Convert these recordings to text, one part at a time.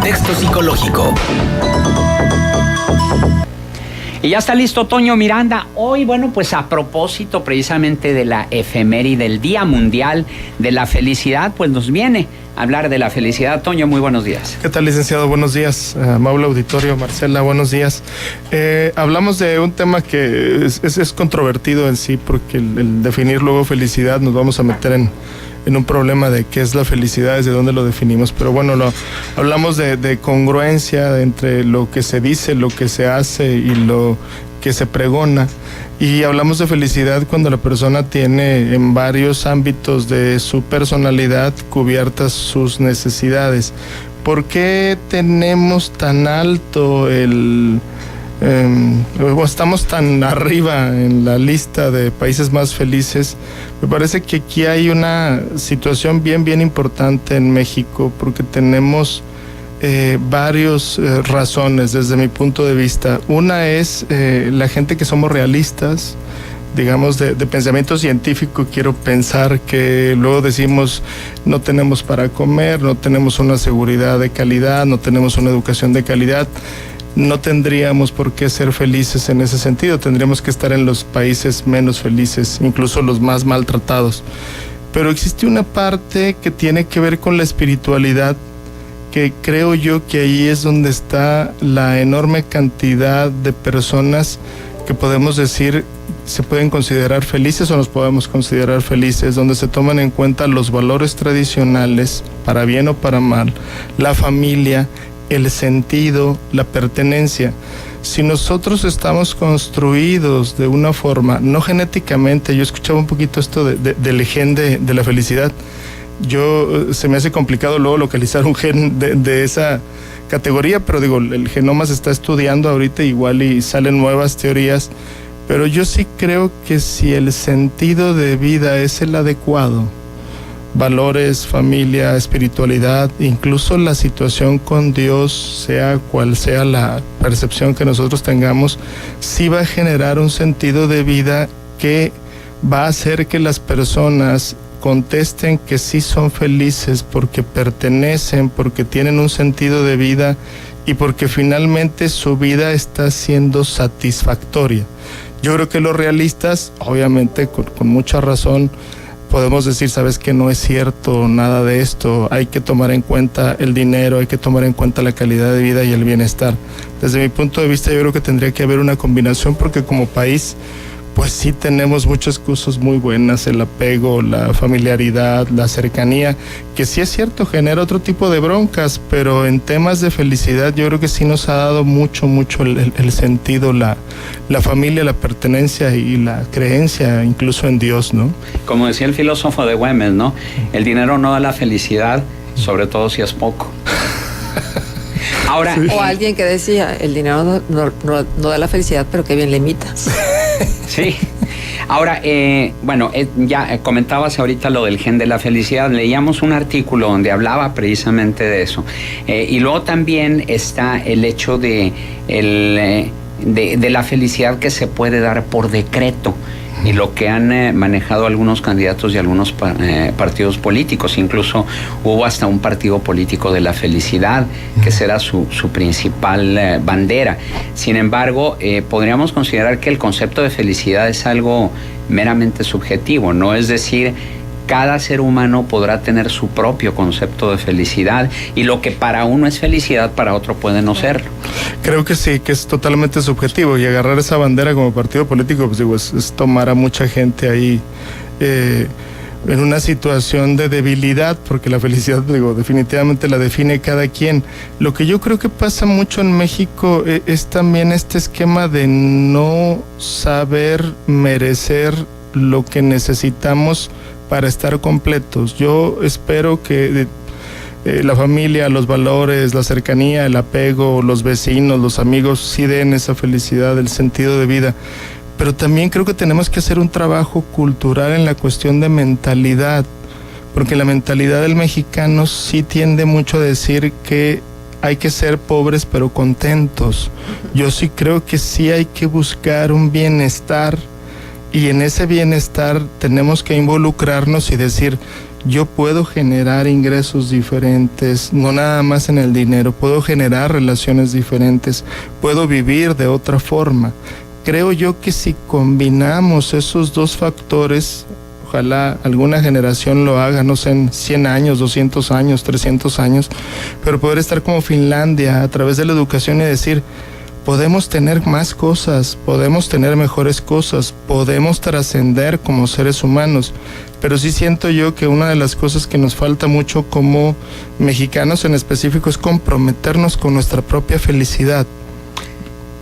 Contexto psicológico. Y ya está listo Toño Miranda. Hoy, bueno, pues a propósito precisamente de la efeméride del Día Mundial de la Felicidad, pues nos viene a hablar de la felicidad. Toño, muy buenos días. ¿Qué tal, licenciado? Buenos días. Amable auditorio, Marcela, buenos días. Hablamos de un tema que es controvertido en sí, porque el definir luego felicidad nos vamos a meter en un problema de qué es la felicidad, desde dónde lo definimos, pero bueno, hablamos de congruencia entre lo que se dice, lo que se hace y lo que se pregona, y hablamos de felicidad cuando la persona tiene en varios ámbitos de su personalidad cubiertas sus necesidades. ¿Por qué tenemos tan alto estamos tan arriba en la lista de países más felices? Me parece que aquí hay una situación bien importante en México, porque tenemos varias razones desde mi punto de vista. Una es la gente que somos realistas, digamos, de pensamiento científico. Quiero pensar que luego decimos no tenemos para comer, no tenemos una seguridad de calidad, no tenemos una educación de calidad. No tendríamos por qué ser felices en ese sentido, tendríamos que estar en los países menos felices, incluso los más maltratados. Pero existe una parte que tiene que ver con la espiritualidad, que creo yo que ahí es donde está la enorme cantidad de personas que podemos decir se pueden considerar felices o nos podemos considerar felices, donde se toman en cuenta los valores tradicionales, para bien o para mal, la familia, el sentido, la pertenencia. Si nosotros estamos construidos de una forma, no genéticamente, yo escuchaba un poquito esto del gen de la felicidad. Se me hace complicado luego localizar un gen de esa categoría, pero digo, el genoma se está estudiando ahorita igual y salen nuevas teorías, pero yo sí creo que si el sentido de vida es el adecuado, valores, familia, espiritualidad, incluso la situación con Dios, sea cual sea la percepción que nosotros tengamos, sí va a generar un sentido de vida que va a hacer que las personas contesten que sí son felices porque pertenecen, porque tienen un sentido de vida y porque finalmente su vida está siendo satisfactoria. Yo creo que los realistas, obviamente con mucha razón, podemos decir, sabes que no es cierto nada de esto, hay que tomar en cuenta el dinero, hay que tomar en cuenta la calidad de vida y el bienestar. Desde mi punto de vista, yo creo que tendría que haber una combinación, porque como país, pues sí tenemos muchas cosas muy buenas, el apego, la familiaridad, la cercanía, que sí es cierto, genera otro tipo de broncas, pero en temas de felicidad yo creo que sí nos ha dado mucho el sentido, la familia, la pertenencia y la creencia incluso en Dios, ¿no? Como decía el filósofo de Güemes, ¿no? El dinero no da la felicidad, sobre todo si es poco. Ahora, sí. O alguien que decía, el dinero no da la felicidad, pero qué bien le imita. Sí. Ahora, ya comentabas ahorita lo del gen de la felicidad. Leíamos un artículo donde hablaba precisamente de eso. Y luego también está el hecho de la felicidad que se puede dar por decreto, y lo que han manejado algunos candidatos y algunos partidos políticos. Incluso hubo hasta un partido político de la felicidad, que será su principal bandera. Sin embargo, podríamos considerar que el concepto de felicidad es algo meramente subjetivo, ¿no? Es decir, cada ser humano podrá tener su propio concepto de felicidad, y lo que para uno es felicidad, para otro puede no serlo. Creo que sí, que es totalmente subjetivo, y agarrar esa bandera como partido político, pues digo, es tomar a mucha gente ahí en una situación de debilidad, porque la felicidad, digo, definitivamente la define cada quien. Lo que yo creo que pasa mucho en México es también este esquema de no saber merecer lo que necesitamos para estar completos. Yo espero que la familia, los valores, la cercanía, el apego, los vecinos, los amigos, sí den esa felicidad, el sentido de vida. Pero también creo que tenemos que hacer un trabajo cultural en la cuestión de mentalidad, porque la mentalidad del mexicano sí tiende mucho a decir que hay que ser pobres pero contentos. Yo sí creo que sí hay que buscar un bienestar, y en ese bienestar tenemos que involucrarnos y decir, yo puedo generar ingresos diferentes, no nada más en el dinero, puedo generar relaciones diferentes, puedo vivir de otra forma. Creo yo que si combinamos esos dos factores, ojalá alguna generación lo haga, no sé, en 100 años, 200 años, 300 años, pero poder estar como Finlandia a través de la educación y decir, podemos tener más cosas, podemos tener mejores cosas, podemos trascender como seres humanos, pero sí siento yo que una de las cosas que nos falta mucho como mexicanos en específico es comprometernos con nuestra propia felicidad.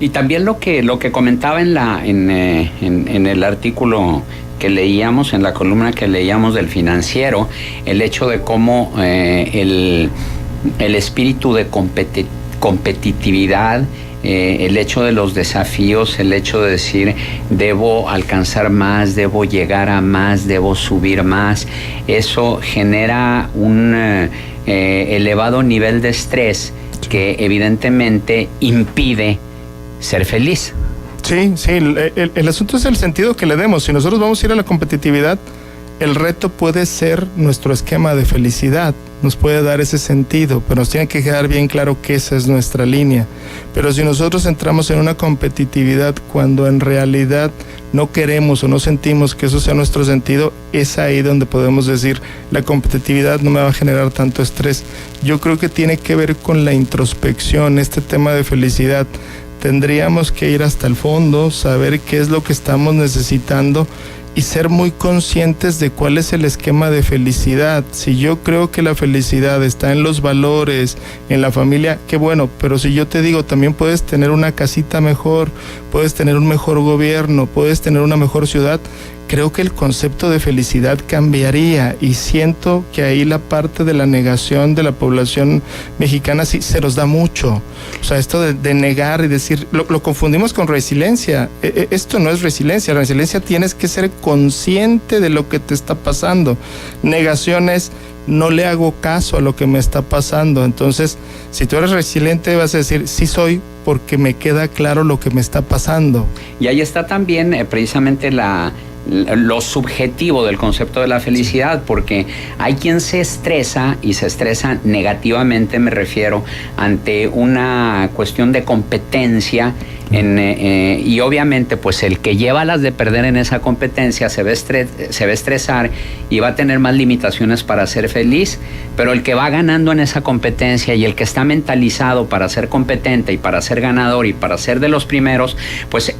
Y también lo que comentaba en el artículo que leíamos, en la columna que leíamos del Financiero, el hecho de cómo el espíritu de competitividad, el hecho de los desafíos, el hecho de decir debo alcanzar más, debo llegar a más, debo subir más, eso genera un elevado nivel de estrés que evidentemente impide ser feliz. Sí, el asunto es el sentido que le demos. Si nosotros vamos a ir a la competitividad, el reto puede ser nuestro esquema de felicidad, nos puede dar ese sentido, pero nos tiene que quedar bien claro que esa es nuestra línea. Pero si nosotros entramos en una competitividad cuando en realidad no queremos o no sentimos que eso sea nuestro sentido, es ahí donde podemos decir, la competitividad no me va a generar tanto estrés. Yo creo que tiene que ver con la introspección, este tema de felicidad. Tendríamos que ir hasta el fondo, saber qué es lo que estamos necesitando y ser muy conscientes de cuál es el esquema de felicidad. Si yo creo que la felicidad está en los valores, en la familia, qué bueno, pero si yo te digo, también puedes tener una casita mejor, puedes tener un mejor gobierno, puedes tener una mejor ciudad, creo que el concepto de felicidad cambiaría, y siento que ahí la parte de la negación de la población mexicana sí se nos da mucho. O sea, esto de negar y decir, lo confundimos con resiliencia. Esto no es resiliencia. La resiliencia, tienes que ser consciente de lo que te está pasando. Negación es, no le hago caso a lo que me está pasando. Entonces, si tú eres resiliente, vas a decir, sí soy, porque me queda claro lo que me está pasando. Y ahí está también precisamente lo subjetivo del concepto de la felicidad, porque hay quien se estresa, y se estresa negativamente, me refiero, ante una cuestión de competencia, y obviamente pues el que lleva las de perder en esa competencia se va a estresar y va a tener más limitaciones para ser feliz, pero el que va ganando en esa competencia y el que está mentalizado para ser competente y para ser ganador y para ser de los primeros, pues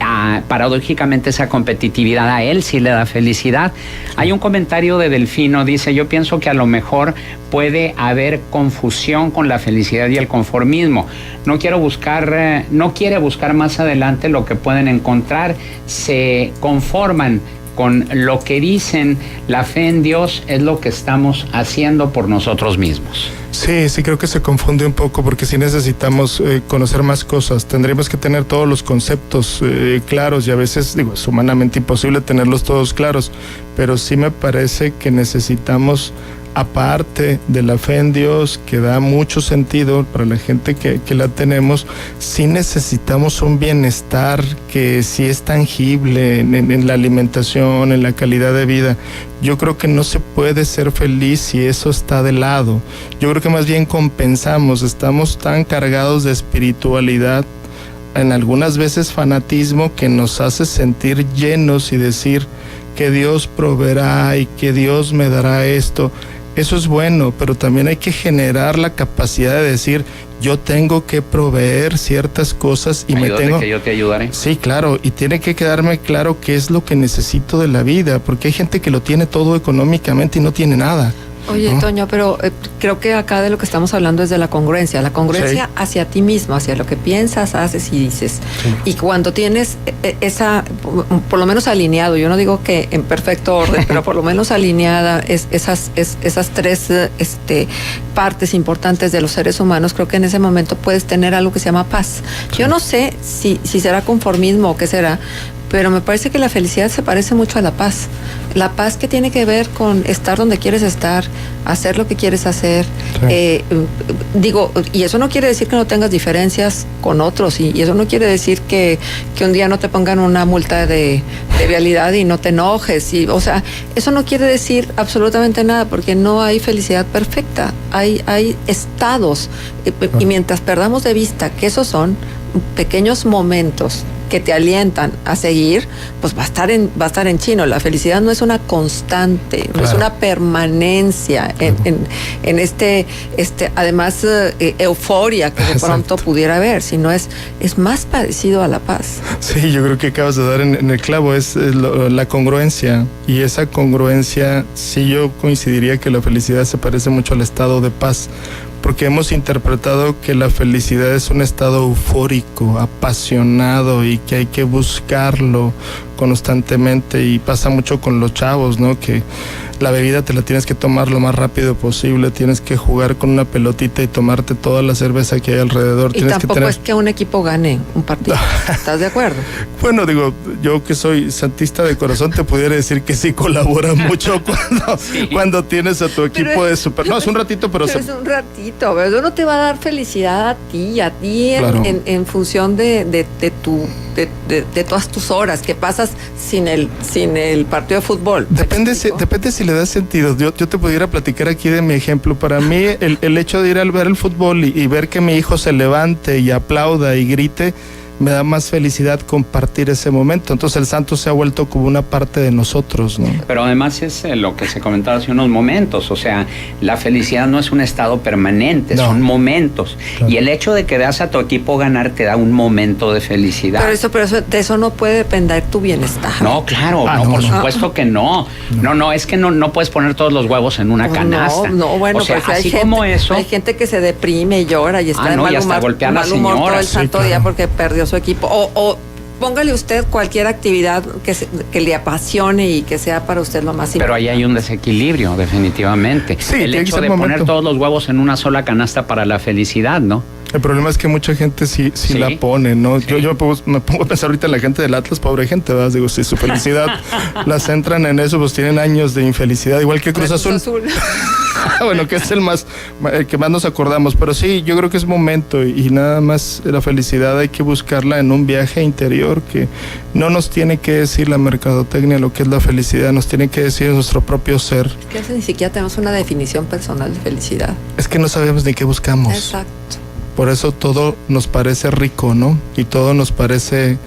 paradójicamente esa competitividad a él sí le da felicidad. Hay un comentario de Delfino, dice, yo pienso que a lo mejor puede haber confusión con la felicidad y el conformismo. No quiere buscar más adelante lo que pueden encontrar, se conforman con lo que dicen. La fe en Dios es lo que estamos haciendo por nosotros mismos. Sí, creo que se confunde un poco, porque sí necesitamos conocer más cosas. Tendríamos que tener todos los conceptos claros, y a veces, es humanamente imposible tenerlos todos claros, pero sí me parece que necesitamos, aparte de la fe en Dios, que da mucho sentido para la gente que la tenemos, sí necesitamos un bienestar que sí es tangible en la alimentación, en la calidad de vida. Yo creo que no se puede ser feliz si eso está de lado. Yo creo que más bien compensamos, estamos tan cargados de espiritualidad, en algunas veces fanatismo, que nos hace sentir llenos y decir que Dios proveerá y que Dios me dará esto. Eso es bueno, pero también hay que generar la capacidad de decir, yo tengo que proveer ciertas cosas y que yo te ayudaré. Sí, claro, y tiene que quedarme claro qué es lo que necesito de la vida, porque hay gente que lo tiene todo económicamente y no tiene nada. Oye, ¿no? Toño, pero creo que acá de lo que estamos hablando es de la congruencia Sí. Hacia ti mismo, hacia lo que piensas, haces y dices. Sí. Y cuando tienes esa, por lo menos alineado, yo no digo que en perfecto orden, pero por lo menos alineada esas tres partes importantes de los seres humanos, creo que en ese momento puedes tener algo que se llama paz. Sí. Yo no sé si será conformismo o qué será, pero me parece que la felicidad se parece mucho a la paz. La paz que tiene que ver con estar donde quieres estar, hacer lo que quieres hacer. Sí. Y eso no quiere decir que no tengas diferencias con otros, y eso no quiere decir que un día no te pongan una multa de vialidad y no te enojes. O sea, eso no quiere decir absolutamente nada, porque no hay felicidad perfecta. Hay estados, y mientras perdamos de vista que esos son pequeños momentos que te alientan a seguir, pues va a estar en chino. La felicidad no es una constante, no es una permanencia en este además euforia que de pronto pudiera haber, sino es más parecido a la paz. Sí, yo creo que acabas de dar en el clavo, es la congruencia, y esa congruencia, sí, yo coincidiría que la felicidad se parece mucho al estado de paz, porque hemos interpretado que la felicidad es un estado eufórico, apasionado, y que hay que buscarlo constantemente, y pasa mucho con los chavos, ¿no? Que la bebida te la tienes que tomar lo más rápido posible, tienes que jugar con una pelotita y tomarte toda la cerveza que hay alrededor. Y tampoco es que un equipo gane un partido, ¿estás de acuerdo? Bueno, digo, yo que soy santista de corazón te pudiera decir que sí colabora mucho cuando tienes a tu equipo de super... No, es un ratito, pero... Es un ratito, eso no te va a dar felicidad a ti claro. en función de todas tus horas que pasas sin el partido de fútbol. Depende si le das sentido. Yo te pudiera platicar aquí de mi ejemplo. Para mí, el hecho de ir a ver el fútbol y ver que mi hijo se levante y aplauda y grite, me da más felicidad compartir ese momento. Entonces el santo se ha vuelto como una parte de nosotros, ¿no? Pero además es lo que se comentaba hace unos momentos, o sea, la felicidad no es un estado permanente, son momentos. Claro. Y el hecho de que veas a tu equipo ganar te da un momento de felicidad. Pero de eso no puede depender tu bienestar. No, claro, por supuesto que no. No, es que no puedes poner todos los huevos en una canasta. Bueno, o sea, pues así como eso. Hay gente que se deprime y llora y está de mal humor todo el santo día porque perdió su equipo, o póngale usted cualquier actividad que le apasione y que sea para usted lo más importante. Pero ahí hay un desequilibrio, defininesamente. Sí, el hecho de poner todos los huevos en una sola canasta para la felicidad, ¿no? El problema es que mucha gente sí la pone, ¿no? Sí. Yo me pongo a pensar ahorita en la gente del Atlas, pobre gente, ¿verdad? Digo, si su felicidad la centran en eso, pues tienen años de infelicidad, igual que Cruz Azul. Bueno, que es el que más nos acordamos, pero sí, yo creo que es momento, y nada más la felicidad hay que buscarla en un viaje interior, que no nos tiene que decir la mercadotecnia lo que es la felicidad, nos tiene que decir nuestro propio ser. Es que ni siquiera tenemos una definición personal de felicidad. Es que no sabemos ni qué buscamos. Exacto. Por eso todo nos parece rico, ¿no? Y todo nos parece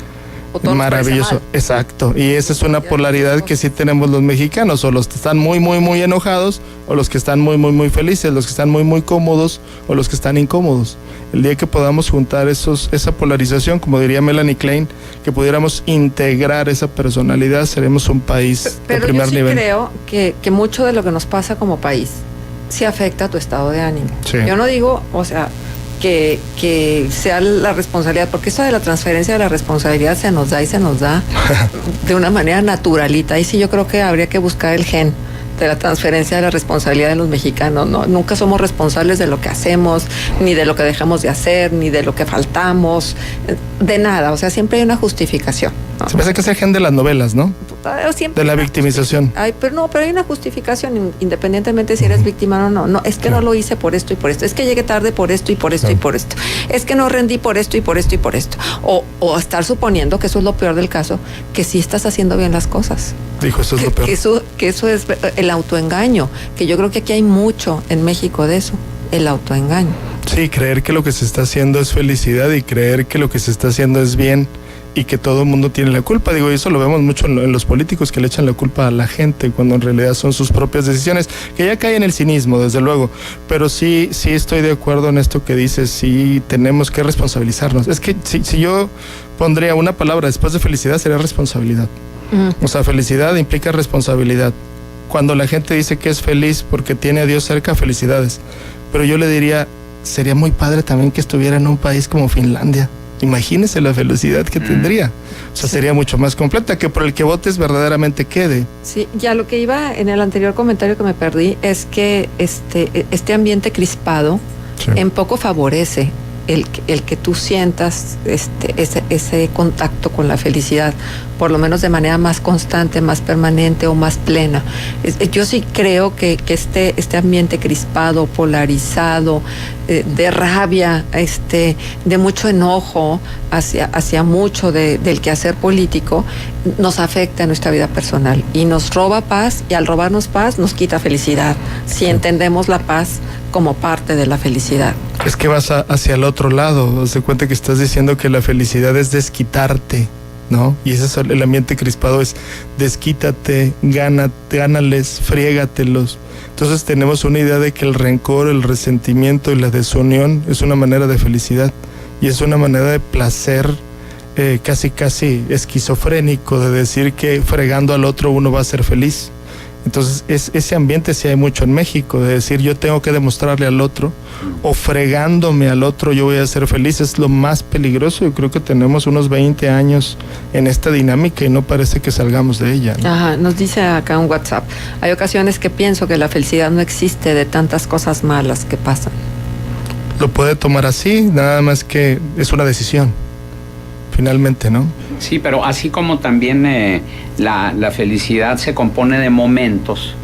maravilloso. Exacto. Y esa es una polaridad que sí tenemos los mexicanos, o los que están muy, muy, muy enojados, o los que están muy, muy, muy felices, los que están muy, muy cómodos, o los que están incómodos. El día que podamos juntar esa polarización, como diría Melanie Klein, que pudiéramos integrar esa personalidad, seremos un país de primer nivel. Pero yo creo que mucho de lo que nos pasa como país sí afecta a tu estado de ánimo. Sí. Yo no digo, o sea, que sea la responsabilidad, porque eso de la transferencia de la responsabilidad se nos da de una manera naturalita. Y sí, yo creo que habría que buscar el gen de la transferencia de la responsabilidad de los mexicanos, ¿no? Nunca somos responsables de lo que hacemos, ni de lo que dejamos de hacer, ni de lo que faltamos, de nada. O sea, siempre hay una justificación, ¿no? Se me hace que es el gen de las novelas, ¿no? Siempre de la victimización. Pero hay una justificación, independientemente si eres víctima o no. No, es que no lo hice por esto y por esto. Es que llegué tarde por esto y por esto y por esto. Es que no rendí por esto y por esto y por esto. O estar suponiendo, que eso es lo peor del caso, que sí estás haciendo bien las cosas. Dijo, eso es lo peor. Que eso es el autoengaño, que yo creo que aquí hay mucho en México de eso, el autoengaño. Sí, creer que lo que se está haciendo es felicidad, y creer que lo que se está haciendo es bien, y que todo el mundo tiene la culpa. Digo, eso lo vemos mucho en los políticos, que le echan la culpa a la gente cuando en realidad son sus propias decisiones, que ya cae en el cinismo, desde luego. Pero sí estoy de acuerdo en esto que dices, sí tenemos que responsabilizarnos. Es que si yo pondría una palabra después de felicidad, sería responsabilidad. O sea, felicidad implica responsabilidad. Cuando la gente dice que es feliz porque tiene a Dios cerca, felicidades. Pero yo le diría, sería muy padre también que estuviera en un país como Finlandia. Imagínese la felicidad que tendría. O sea, sería mucho más completa, que por el que votes verdaderamente quede. Sí, ya lo que iba en el anterior comentario que me perdí es que este ambiente crispado en poco favorece el que tú sientas ese contacto con la felicidad, por lo menos de manera más constante, más permanente o más plena. Yo sí creo que este ambiente crispado, polarizado, de rabia, de mucho enojo hacia mucho del quehacer político, nos afecta en nuestra vida personal y nos roba paz, y al robarnos paz nos quita felicidad, si entendemos la paz como parte de la felicidad. Es que vas hacia el otro lado, haz de cuenta que estás diciendo que la felicidad es desquitarte, ¿no? Y ese es el ambiente crispado, es desquítate, gánales, friégatelos. Entonces tenemos una idea de que el rencor, el resentimiento y la desunión es una manera de felicidad, y es una manera de placer casi esquizofrénico, de decir que fregando al otro uno va a ser feliz. Entonces ese ambiente sí hay mucho en México, de decir yo tengo que demostrarle al otro, o fregándome al otro yo voy a ser feliz. Es lo más peligroso. Yo creo que tenemos unos 20 años en esta dinámica y no parece que salgamos de ella, ¿no? Ajá, nos dice acá un WhatsApp: hay ocasiones que pienso que la felicidad no existe de tantas cosas malas que pasan. Lo puede tomar así, nada más que es una decisión, finalmente, ¿no? Sí, pero así como también la felicidad se compone de momentos,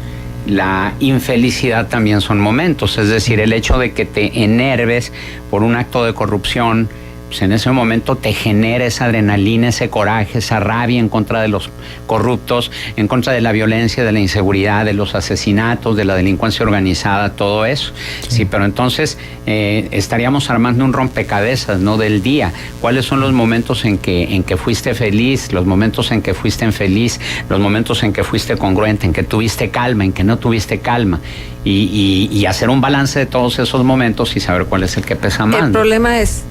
la infelicidad también son momentos. Es decir, el hecho de que te enerves por un acto de corrupción, pues en ese momento te genera esa adrenalina, ese coraje, esa rabia en contra de los corruptos, en contra de la violencia, de la inseguridad, de los asesinatos, de la delincuencia organizada, todo eso. Sí, pero entonces estaríamos armando un rompecabezas, ¿no?, del día. ¿Cuáles son los momentos en que fuiste feliz, los momentos en que fuiste infeliz, los momentos en que fuiste congruente, en que tuviste calma, en que no tuviste calma? Y hacer un balance de todos esos momentos y saber cuál es el que pesa más. El problema es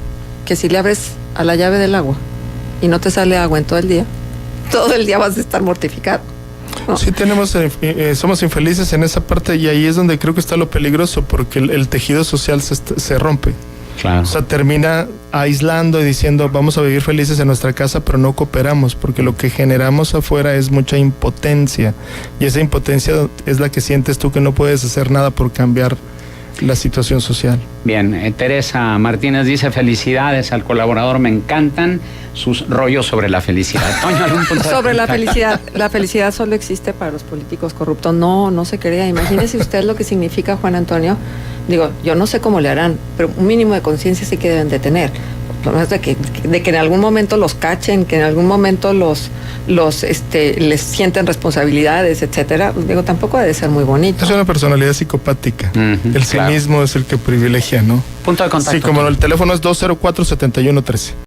que si le abres a la llave del agua y no te sale agua en todo el día vas a estar mortificado, ¿no? Sí, somos infelices en esa parte, y ahí es donde creo que está lo peligroso, porque el tejido social se rompe. Claro. O sea, termina aislando y diciendo vamos a vivir felices en nuestra casa, pero no cooperamos, porque lo que generamos afuera es mucha impotencia, y esa impotencia es la que sientes tú, que no puedes hacer nada por cambiar la situación social. Bien, Teresa Martínez dice: felicidades al colaborador, me encantan sus rollos sobre la felicidad. Toño, ¿algún punto sobre la felicidad solo existe para los políticos corruptos. No se crea. Imagínese usted lo que significa, Juan Antonio. Digo, yo no sé cómo le harán, pero un mínimo de conciencia sí que deben de tener. Por lo menos de que en algún momento los cachen, que en algún momento les sienten responsabilidades, etcétera. Digo, tampoco debe ser muy bonito. Es una personalidad psicopática. El cinismo es el que privilegia, ¿no? Punto de contacto. Sí, como el teléfono es 204-7113.